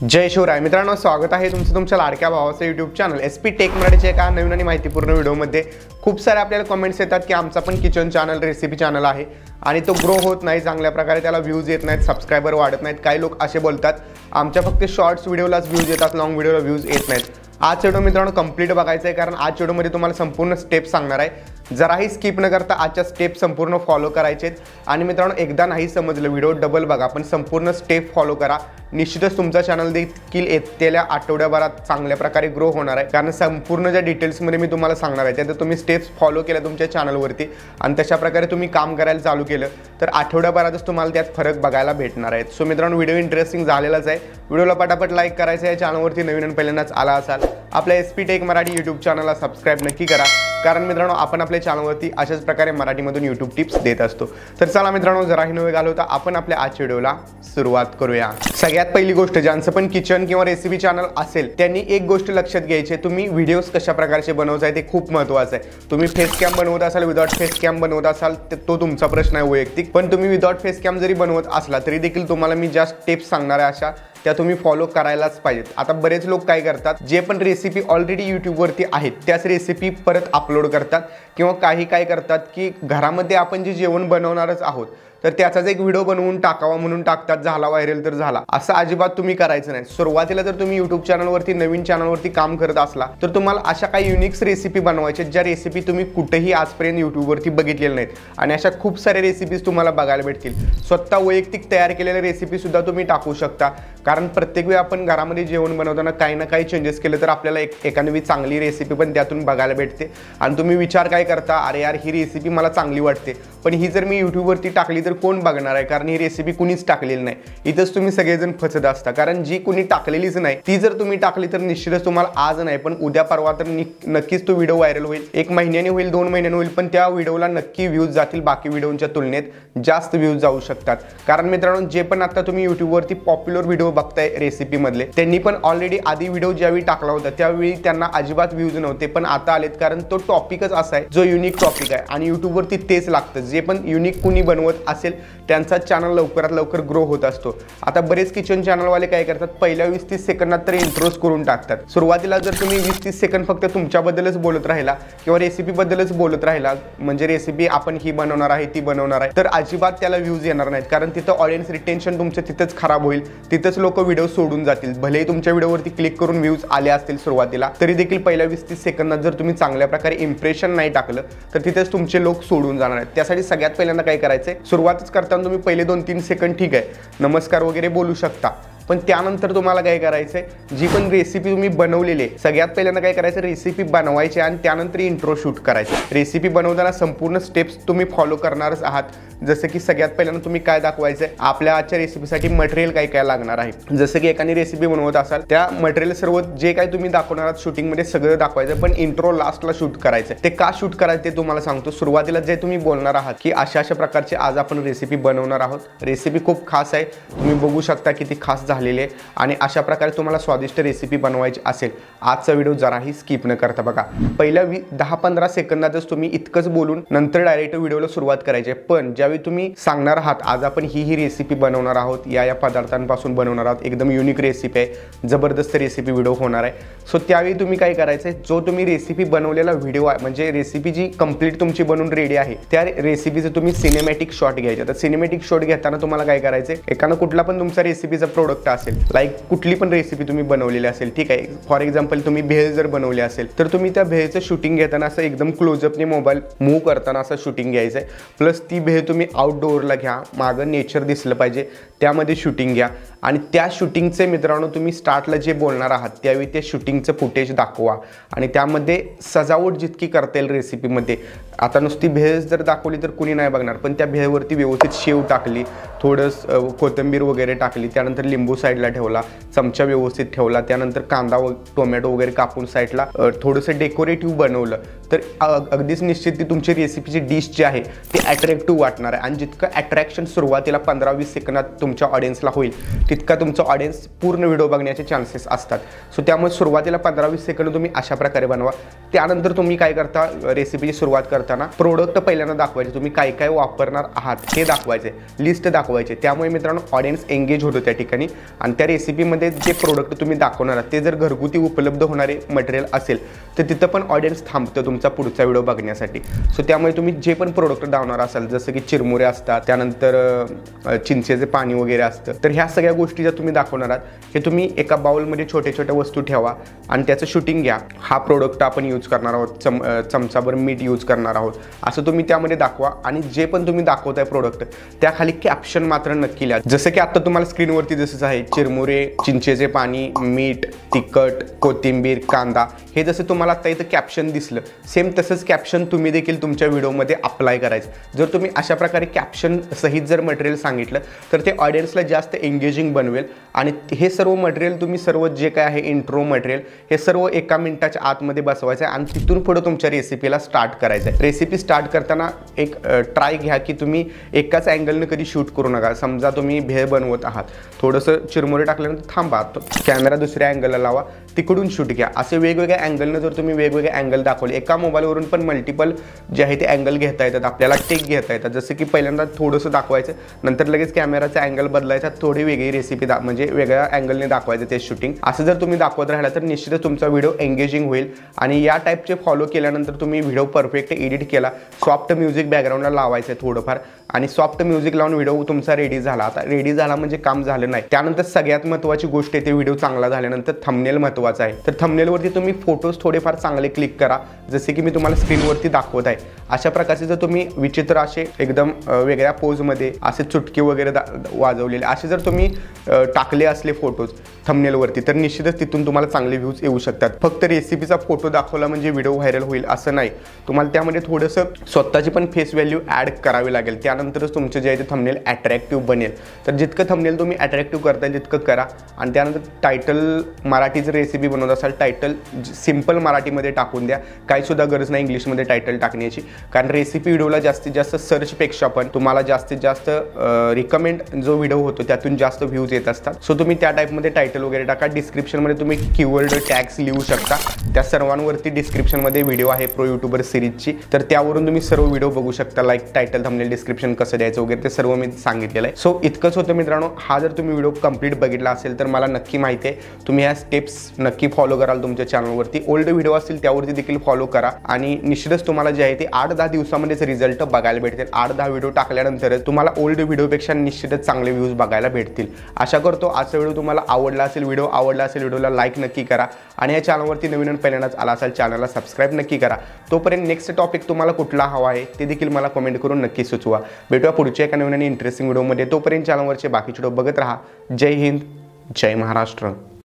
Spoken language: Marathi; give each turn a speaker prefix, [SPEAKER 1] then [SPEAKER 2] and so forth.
[SPEAKER 1] जय शिवराय मित्रांनो, स्वागत आहे तुमचं तुमच्या लाडक्या भावाचं यूट्यूब चॅनल SP टेक मराठीच्या एका नवीन आणि माहितीपूर्ण व्हिडिओमध्ये। खूप सारे आपल्याला कमेंट्स येतात की आमचा पण किचन चॅनल रेसिपी चॅनल आहे आणि तो ग्रो होत नाही, चांगल्या प्रकारे त्याला व्ह्यूज येत नाहीत, सबस्क्रायबर वाढत नाहीत। काही लोक असे बोलतात आमच्या फक्त शॉर्ट्स व्हिडिओलाच व्ह्यूज येतात, लॉंग व्हिडिओला व्ह्यूज येत नाहीत। आज व्हिडिओ मित्रांनो कंप्लीट बघायचं आहे, कारण आज व्हिडिओमध्ये तुम्हाला संपूर्ण स्टेप सांगणार आहे। जराही स्किप न करता आजच्या स्टेप संपूर्ण फॉलो करायचे आहेत। आणि मित्रांनो एकदा नाही समजलं व्हिडिओ डबल बघा, पण संपूर्ण स्टेप फॉलो करा, निश्चितच तुमचा चॅनल देखील येत्या आठवड्याभरात चांगल्या प्रकारे ग्रो होणार आहे। कारण संपूर्ण ज्या डिटेल्समध्ये मी तुम्हाला सांगणार आहे त्यात तुम्ही स्टेप्स फॉलो केल्या तुमच्या चॅनलवरती आणि तशा प्रकारे तुम्ही काम करायला चालू केलं तर आठवड्याभरातच तुम्हाला त्यात फरक बघायला भेटणार आहे। सो मित्रांनो व्हिडिओ इंटरेस्टिंग झालेलाच आहे, व्हिडिओला पटापट लाईक करायचं आहे। चॅनलवरती नवीन आणि पहिल्यांदाच आला असाल आपल्या SP टेक मराठी यूट्यूब चॅनलला सबस्क्राइब नक्की करा, कारण मित्रांनो आपण आपल्या चॅनलवरती अशाच प्रकारे मराठीमधून यूट्यूब टिप्स देत असतो। तर चला मित्रांनो जराही न वेळ घालवता आपण आपल्या आजच्या व्हिडिओला सुरुवात करूया। सगळ्यात पहिली गोष्ट, ज्यांचं पण किचन किंवा रेसिपी चॅनल असेल त्यांनी एक गोष्ट लक्षात घ्यायची आहे, तुम्ही व्हिडिओज कशा प्रकारचे बनवताय ते खूप महत्त्वाचं आहे। तुम्ही फेस कॅम बनवत असाल, विदाउट फेस कॅम बनवत असाल तो तुमचा प्रश्न आहे वैयक्तिक, पण तुम्ही विदाउट फेस कॅम जरी बनवत असला तरी देखील तुम्हाला मी ज्या स्टेप्स सांगणार आहे अशा त्या तुम्ही फॉलो करायलाच पाहिजेत। आता बरेच लोक काय करतात, जे पण रेसिपी ऑलरेडी यूट्यूबवरती आहेत त्याच रेसिपी परत अपलोड करतात, किंवा काही काय करतात की घरामध्ये आपण जे जेवण बनवणारच आहोत तर त्याचाच एक व्हिडिओ बनवून टाकावा म्हणून टाकतात, झाला व्हायरल तर झाला, असं अजिबात तुम्ही करायचं नाही। सुरुवातीला जर तुम्ही यूट्यूब चॅनलवरती नवीन चॅनलवरती काम करत असला तर तुम्हाला अशा काही युनिक्स रेसिपी बनवायच्या ज्या रेसिपी तुम्ही कुठेही आजपर्यंत यूट्यूबवरती बघितलेल्या नाहीत, आणि अशा खूप साऱ्या रेसिपीज तुम्हाला बघायला भेटतील। स्वतः वैयक्तिक तयार केलेल्या रेसिपी सुद्धा तुम्ही टाकू शकता, कारण प्रत्येक वेळी आपण घरामध्ये जेवण बनवताना काही ना काही चेंजेस केले तर आपल्याला एखादी चांगली रेसिपी पण त्यातून बघायला भेटते। आणि तुम्ही विचार काय करता, अरे यार ही रेसिपी मला चांगली वाटते पण ही जर मी यूट्यूबवरती टाकली तर कोण बघणार आहे, कारण ही रेसिपी कुणीच टाकलेली नाही। इथंच तुम्ही सगळेजण फसत असता, कारण जी कुणी टाकलेलीच नाही ती जर तुम्ही टाकली तर निश्चितच तुम्हाला आज नाही पण उद्या परवा तर नक्कीच तो व्हिडिओ व्हायरल होईल। 1 महिन्याने होईल, 2 महिन्याने होईल, पण त्या व्हिडिओला नक्की व्ह्यूज जातील, बाकी व्हिडिओच्या तुलनेत जास्त व्ह्यूज जाऊ शकतात। कारण मित्रांनो जे पण आता तुम्ही यूट्यूबवरती पॉप्युलर व्हिडिओ बघताय रेसिपी मधले, त्यांनी पण ऑलरेडी आधी व्हिडिओ ज्यावेळी टाकला होता त्यावेळी त्यांना अजिबात व्ह्यूज नव्हते, पण आता आलेत, कारण तो टॉपिकच असा आहे जो युनिक टॉपिक आहे आणि यूट्यूबवरती तेच लागतं। जे पण युनिक कुणी बनवत असेल त्यांचा चॅनल लवकरात लवकर ग्रो होत असतो। आता बरेच किचन चॅनलवाले काय करतात, पहिल्या 20-30 सेकंदात तर इंट्रोज करून टाकतात। सुरुवातीला जर तुम्ही 20-30 सेकंद फक्त तुमच्याबद्दलच बोलत राहिला किंवा रेसिपीबद्दलच बोलत राहिला, म्हणजे रेसिपी आपण ही बनवणार आहे ती बनवणार आहे, तर अजिबात त्याला व्ह्यूज येणार नाहीत, कारण तिथं ऑडियन्स रिटेन्शन तुमचं तिथंच खराब होईल, तिथंच लोक व्हिडिओ सोडून जातील। भलेही तुमच्या व्हिडिओवरती क्लिक करून व्ह्यूज आले असतील सुरुवातीला, तरी देखील पहिल्या 20-30 सेकंदात जर तुम्ही चांगल्या प्रकारे इम्प्रेशन नाही टाकलं तर तिथेच तुमचे लोक सोडून जाणार आहेत। त्यासाठी सगळ्यात पहिल्यांदा काय करायचंय, सुरुवातच करताना तुम्ही पहिले 2-3 सेकंद ठीक आहे नमस्कार वगैरे बोलू शकता, पण त्यानंतर तुम्हाला काय करायचंय, जी पण रेसिपी तुम्ही बनवलेली आहे सगळ्यात पहिल्यांदा काय करायचं, रेसिपी बनवायची आणि त्यानंतर इंट्रो शूट करायचं। रेसिपी बनवताना संपूर्ण स्टेप्स तुम्ही फॉलो करणारच आहात। जसं की सगळ्यात पहिल्यांदा तुम्ही काय दाखवायचंय, आपल्या आजच्या रेसिपीसाठी मटेरियल काय काय लागणार आहे। जसं की एखादी रेसिपी बनवत असाल त्या मटेरियल सर्व जे काय तुम्ही दाखवणार आहात शूटिंगमध्ये सगळं दाखवायचं, पण इंट्रो लास्टला शूट करायचं। ते का शूट करायचं ते तुम्हाला सांगतो। सुरुवातीला जे तुम्ही बोलणार आहात की अशा प्रकारची आज आपण रेसिपी बनवणार आहोत, रेसिपी खूप खास आहे, तुम्ही बघू शकता किती खास झालेली आहे, आणि अशा प्रकारे तुम्हाला स्वादिष्ट रेसिपी बनवायची असेल आजचा व्हिडिओ जराही स्किप न करता बघा। पहिल्या 10-15 सेकंदातच तुम्ही इतकंच बोलून नंतर डायरेक्ट व्हिडिओला सुरुवात करायची आहे। पण ज्यावेळी तुम्ही सांगणार आहात आज आपण ही रेसिपी बनवणार आहोत, या पदार्थांपासून बनवणार आहोत, एकदम युनिक रेसिपी आहे, जबरदस्त रेसिपी व्हिडिओ होणार आहे, सो त्यावेळी तुम्ही काय करायचंय, जो तुम्ही रेसिपी बनवलेला व्हिडिओ आहे म्हणजे रेसिपी जी कंप्लीट तुमची बनवून रेडी आहे त्या रेसिपीचं तुम्ही सिनेमॅटिक शॉट घ्यायचे। तर सिनेमॅटिक शॉट घेताना तुम्हाला काय करायचंय, एखादा कुठला पण तुमचा रेसिपीचा प्रोडक्ट असेल, लाईक कुठली पण रेसिपी तुम्ही बनवलेली असेल, ठीक आहे, फॉर एक्झाम्पल तुम्ही भेळ जर बनवली असेल तर तुम्ही त्या भेळचं शूटिंग घेताना असं एकदम क्लोजअपने मोबाईल मूव्ह करताना असं शूटिंग घ्यायचं आहे। प्लस ती भेळ तुम्ही आउटडोअरला घ्या, मागं नेचर दिसलं पाहिजे त्यामध्ये शूटिंग घ्या, आणि त्या शूटिंगचे मित्रांनो तुम्ही स्टार्टला जे बोलणार आहात त्यावेळी त्या शूटिंगचं फुटेज दाखवा, आणि त्यामध्ये सजावट जितकी करता येईल रेसिपीमध्ये। आता नुसती भेळ जर दाखवली तर कुणी नाही बघणार, पण त्या भेळवरती व्यवस्थित शेव टाकली, थोडंसं कोथिंबीर वगैरे टाकली, त्यानंतर लिंबू साईडला ठेवला, चमचा व्यवस्थित ठेवला, त्यानंतर कांदा टोमॅटो वगैरे कापून साईडला थोडंसं डेकोरेटिव्ह बनवलं तर अगदीच निश्चित ती तुमची रेसिपीची डिश जी आहे ती अट्रॅक्टिव्ह वाटणार आहे। आणि जितकं अट्रॅक्शन सुरुवातीला 15-20 सेकंदात तुमच्या ऑडियन्सला होईल तितका तुमचा ऑडियन्स पूर्ण व्हिडिओ बघण्याचे चान्सेस असतात. सो त्यामुळे सुरुवातीला 15-20 सेकंद तुम्ही अशा प्रकारे बनवा. त्यानंतर तुम्ही काय करता, रेसिपीची सुरुवात करताना प्रोडक्ट पहिल्यांदा दाखवायचे, तुम्ही काय काय वापरणार आहात हे दाखवायचे, लिस्ट दाखवायचे. त्यामुळे मित्रांनो ऑडियन्स एंगेज होतो त्या ठिकाणी. आणि त्या रेसिपीमध्ये जे प्रोडक्ट तुम्ही दाखवणार आहात ते जर घरगुती उपलब्ध होणारे मटेरियल असेल तर तिथं पण ऑडियन्स थांबतं तुमचा पुढचा व्हिडिओ बघण्यासाठी. सो त्यामुळे तुम्ही जे पण प्रोडक्ट दाखवणार असाल, जसं की चिरमुरे असतात, त्यानंतर चिंचेचे पाणी वगैरे असतं, तर ह्या सगळ्या गोष्टी ज्या तुम्ही दाखवणार आहात हे तुम्ही एका बाउलमध्ये छोटे छोट्या वस्तू ठेवा आणि त्याचं शूटिंग घ्या. हा प्रोडक्ट आपण यूज करणार आहोत, चमचाभर मीठ यूज करणार आहोत, असं तुम्ही त्यामध्ये दाखवा. आणि जे पण तुम्ही दाखवताय प्रोडक्ट त्याखाली कॅप्शन मात्र नक्की लिहा. जसं की आता तुम्हाला स्क्रीनवरती दिसत आहे चिरमुरे, चिंचेचे पाणी, मीठ, तिखट, कोथिंबीर, कांदा, हे जसं तुम्हाला आता इथं कॅप्शन दिसलं सेम तसंच कॅप्शन तुम्ही देखील तुमच्या व्हिडिओमध्ये अप्लाय करायचं. जर तुम्ही अशा प्रकारे कॅप्शन सहित जर मटेरियल सांगितलं तर ते ऑडियन्सला जास्त एंगेजिंग बनवेल. आणि हे सर्व मटेरियल तुम्ही सर्व जे काय आहे इंट्रो मटेरियल हे सर्व 1 मिनिटाच्या आतमध्ये बसवायचं आहे आणि तिथून पुढे तुमच्या रेसिपीला स्टार्ट करायचं आहे. रेसिपी स्टार्ट करताना एक ट्राय घ्या की तुम्ही एकाच अँगलनं कधी शूट करू नका. समजा तुम्ही भेळ बनवत आहात, थोडंसं चिरमुरे टाकल्यानंतर थांबा, कॅमेरा दुसऱ्या अँगलला लावा, तिकडून शूट घ्या. असे वेगवेगळ्या अँगलनं जर तुम्ही वेगवेगळे अँगल दाखवले, एका मोबाईलवरून पण मल्टिपल जे आहे ते अँगल घेता येतात, आपल्याला टेक घेता येतात. जसं की पहिल्यांदा थोडंसं दाखवायचं, नंतर लगेच कॅमेराचा अँगल बदलायचा, थोडी वेगळी रेसिपी म्हणजे वेगळ्या अँगलने दाखवायचं ते शूटिंग. असं जर तुम्ही दाखवत राहिला तर निश्चितच तुमचा व्हिडिओ एंगेजिंग होईल. आणि या टाईपचे फॉलो केल्यानंतर तुम्ही व्हिडिओ परफेक्ट एडिट केला, सॉफ्ट म्युझिक बॅकग्राऊंडला लावायचं आहे थोडंफार, आणि सॉफ्ट म्युझिक लावून व्हिडिओ तुमचा रेडी झाला. आता रेडी झाला म्हणजे काम झालं नाही. त्यानंतर सगळ्यात महत्त्वाची गोष्ट आहे, ते व्हिडिओ चांगला झाल्यानंतर थंबनेल महत्त्वाचा आहे. तर थंबनेलवरती तुम्ही फोटोज थोडेफार चांगले क्लिक करा, जसे की मी तुम्हाला स्क्रीनवरती दाखवत आहे. अशा प्रकारचे जर तुम्ही विचित्र असे एकदम वेगळ्या पोजमध्ये असे चुटके वगैरे वाजवलेले असे जर तुम्ही टाकले असले फोटोज थंबनेलवरती तर निश्चितच तिथून तुम्हाला चांगले व्ह्यूज येऊ शकतात. फक्त रेसिपीचा फोटो दाखवला म्हणजे व्हिडिओ व्हायरल होईल असं नाही. तुम्हाला त्यामध्ये थोडंसं स्वतःची पण फेस व्हॅल्यू ॲड करावी लागेल, त्यानंतरच तुमचं जे आहे ते थंबनेल अट्रॅक्टिव्ह बनेल. तर जितकं थंबनेल तुम्ही अट्रॅक्टिव्ह करताय तितकं करा. आणि त्यानंतर टायटल, मराठीचं रेसिपी बनवत असाल टायटल सिम्पल मराठीमध्ये टाकून द्या, काही सुद्धा गरज नाही इंग्लिशमध्ये टायटल टाकण्याची. कारण रेसिपी व्हिडिओला जास्तीत जास्त सर्चपेक्षा पण तुम्हाला जास्तीत जास्त रिकमेंड जो व्हिडिओ होतो त्यातून जास्त व्ह्यूज येत असतात. सो तुम्ही त्या टाईपमध्ये टायटल वगैरे टाका. डिस्क्रिप्शनमध्ये तुम्ही कीवर्ड टॅग्स लिहू शकता, त्या सर्वांवरती डिस्क्रिप्शनमध्ये व्हिडिओ आहे प्रो यूट्यूबर सिरीजची, तर त्यावरून तुम्ही सर्व व्हिडिओ बघू शकता. लाईक टायटल, थंबनेल, डिस्क्रिप्शन कसं द्यायचं वगैरे ते सर्व मी सांगितलेलं आहे. सो इतकंच होतं मित्रांनो. हा जर तुम्ही व्हिडिओ कंप्लीट बघितला असेल तर मला नक्की माहिती आहे तुम्ही ह्या स्टेप्स नक्की फॉलो कराल तुमच्या चॅनलवरती. ओल्ड व्हिडिओ असतील त्यावरती देखील फॉलो करा आणि निश्चितच तुम्हाला जे आहे ते 8-10 दिवसामध्येच रिझल्ट बघायला भेटतील. 8-10 व्हिडिओ टाकल्यानंतर तुम्हाला ओल्ड व्हिडिओपेक्षा निश्चितच चांगले व्ह्यूज बघायला भेटतील. आशा करतो आजचा व्हिडिओ तुम्हाला आवडला असेल. व्हिडिओ आवडला असेल व्हिडिओला लाईक नक्की करा आणि या चॅनलवरती नवीन पहिल्यांदाच आला असाल चॅनलला सबस्क्राईब नक्की करा. तोपर्यंत नेक्स्ट टॉपिक तुम्हाला कुठला हवा आहे ते देखील मला कमेंट करून नक्की सुचवा. भेटूया पुढच्या एका नवीन आणि इंटरेस्टिंग व्हिडिओमध्ये. तोपर्यंत चॅनलवरचे बाकीचे व्हिडिओ बघत राहा. जय हिंद, जय महाराष्ट्र.